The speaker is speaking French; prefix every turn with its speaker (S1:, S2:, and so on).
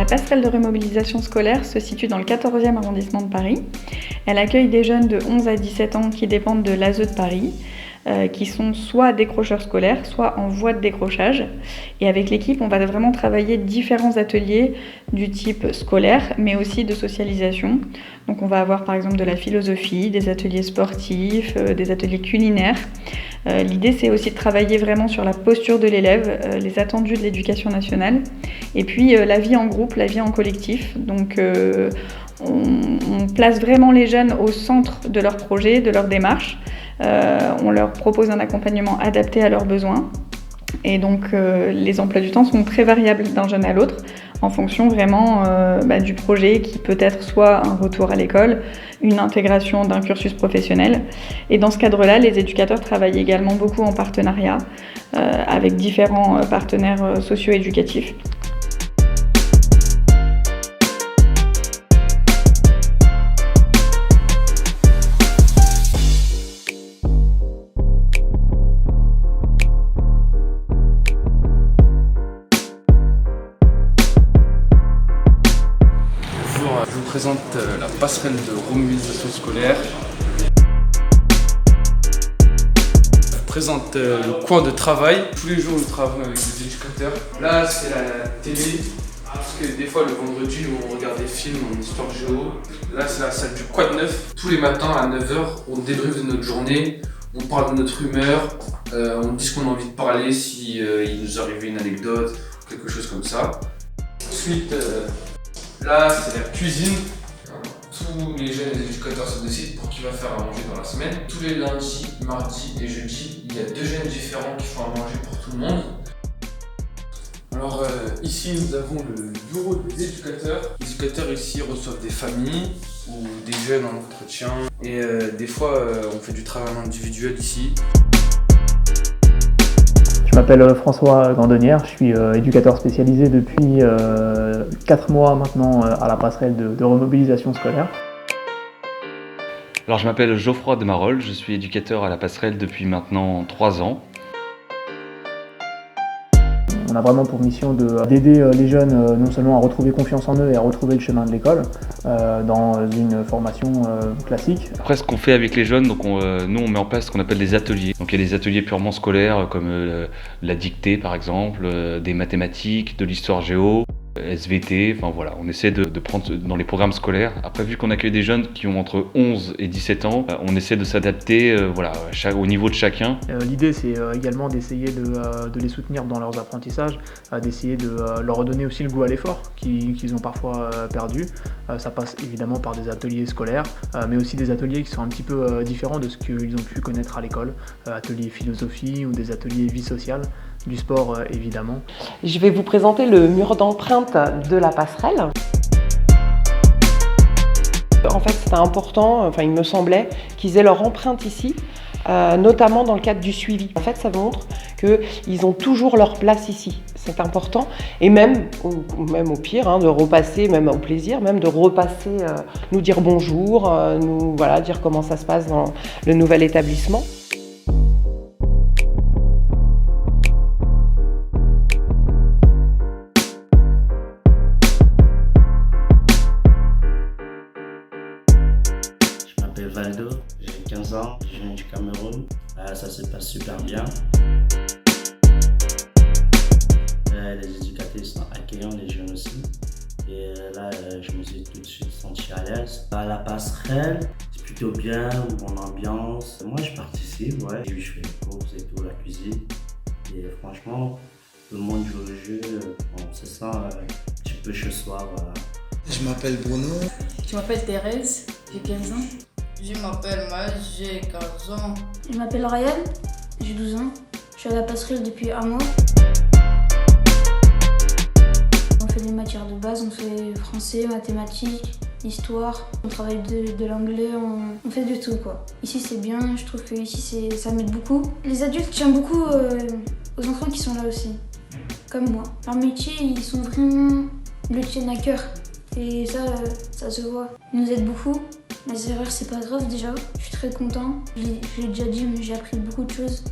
S1: passerelle de remobilisation scolaire se situe dans le 14e arrondissement de Paris. Elle accueille des jeunes de 11 à 17 ans qui dépendent de l'ASE de Paris, qui sont soit décrocheurs scolaires, soit en voie de décrochage. Et avec l'équipe, on va vraiment travailler différents ateliers du type scolaire, mais aussi de socialisation. Donc on va avoir par exemple de la philosophie, des ateliers sportifs, des ateliers culinaires. L'idée, c'est aussi de travailler vraiment sur la posture de l'élève, les attendus de l'éducation nationale, et puis la vie en groupe, la vie en collectif. Donc on place vraiment les jeunes au centre de leur projet, de leur démarche. On leur propose un accompagnement adapté à leurs besoins. Et donc les emplois du temps sont très variables d'un jeune à l'autre en fonction vraiment du projet qui peut être soit un retour à l'école, une intégration d'un cursus professionnel. Et dans ce cadre-là, les éducateurs travaillent également beaucoup en partenariat avec différents partenaires socio-éducatifs.
S2: Je vous présente la passerelle de remobilisation scolaire. Je vous présente le coin de travail. Tous les jours, nous travaillons avec des éducateurs. Là, c'est la télé, parce que des fois, le vendredi, on regarde des films en histoire géo. Là, c'est la salle du Quad Neuf. Tous les matins à 9h, on débriefe de notre journée, on parle de notre humeur, on dit ce qu'on a envie de parler, si il nous arrivait une anecdote, quelque chose comme ça. Ensuite, là, c'est la cuisine. Tous les jeunes éducateurs se décident pour qui va faire à manger dans la semaine. Tous les lundis, mardis et jeudis, il y a 2 jeunes différents qui font à manger pour tout le monde. Alors ici, nous avons le bureau des éducateurs. Les éducateurs ici reçoivent des familles ou des jeunes en entretien. Et des fois, on fait du travail individuel ici.
S3: Je m'appelle François Gandonnière, je suis éducateur spécialisé depuis 4 mois maintenant à la passerelle de remobilisation scolaire.
S4: Alors je m'appelle Geoffroy Demarolles, je suis éducateur à la passerelle depuis maintenant 3 ans.
S3: On a vraiment pour mission d'aider les jeunes non seulement à retrouver confiance en eux et à retrouver le chemin de l'école dans une formation classique.
S4: Après ce qu'on fait avec les jeunes, donc nous on met en place ce qu'on appelle des ateliers. Donc il y a des ateliers purement scolaires comme la dictée par exemple, des mathématiques, de l'histoire géo, SVT, enfin voilà, on essaie de prendre dans les programmes scolaires. Après vu qu'on accueille des jeunes qui ont entre 11 et 17 ans, on essaie de s'adapter au niveau de chacun.
S3: L'idée c'est également d'essayer de les soutenir dans leurs apprentissages, d'essayer de leur redonner aussi le goût à l'effort qu'ils ont parfois perdu. Ça passe évidemment par des ateliers scolaires, mais aussi des ateliers qui sont un petit peu différents de ce qu'ils ont pu connaître à l'école, ateliers philosophie ou des ateliers vie sociale, du sport évidemment.
S5: Je vais vous présenter le mur d'empreinte de la passerelle. En fait, c'était important, il me semblait, qu'ils aient leur empreinte ici, notamment dans le cadre du suivi. En fait, ça montre qu'ils ont toujours leur place ici. C'est important. Et même au pire, de repasser, même au plaisir, même de repasser, nous dire bonjour, dire comment ça se passe dans le nouvel établissement.
S6: Valdo, j'ai 15 ans, je viens du Cameroun, ça se passe super bien. Les éducateurs sont accueillants, les jeunes aussi. Et là, je me suis tout de suite senti à l'aise. À la passerelle, c'est plutôt bien, bonne ambiance. Moi, je participe, ouais. Je fais les courses et tout, la cuisine. Et franchement, le monde joue au jeu, on se sent un petit peu chez soi. Voilà.
S7: Je m'appelle Bruno.
S8: Je m'appelle Thérèse, j'ai 15 ans.
S9: Je m'appelle Maël, j'ai 15 ans.
S10: Je m'appelle Ryan, j'ai 12 ans. Je suis à la passerelle depuis 1 mois. On fait des matières de base, on fait français, mathématiques, histoire. On travaille de l'anglais, on fait de tout quoi. Ici c'est bien, je trouve que ici ça m'aide beaucoup. Les adultes tiennent beaucoup aux enfants qui sont là aussi, comme moi. Leur métier, ils sont vraiment, ils le tiennent à cœur. Et ça se voit. Ils nous aident beaucoup. Les erreurs, c'est pas grave déjà. Je suis très content. Je l'ai déjà dit, mais j'ai appris beaucoup de choses.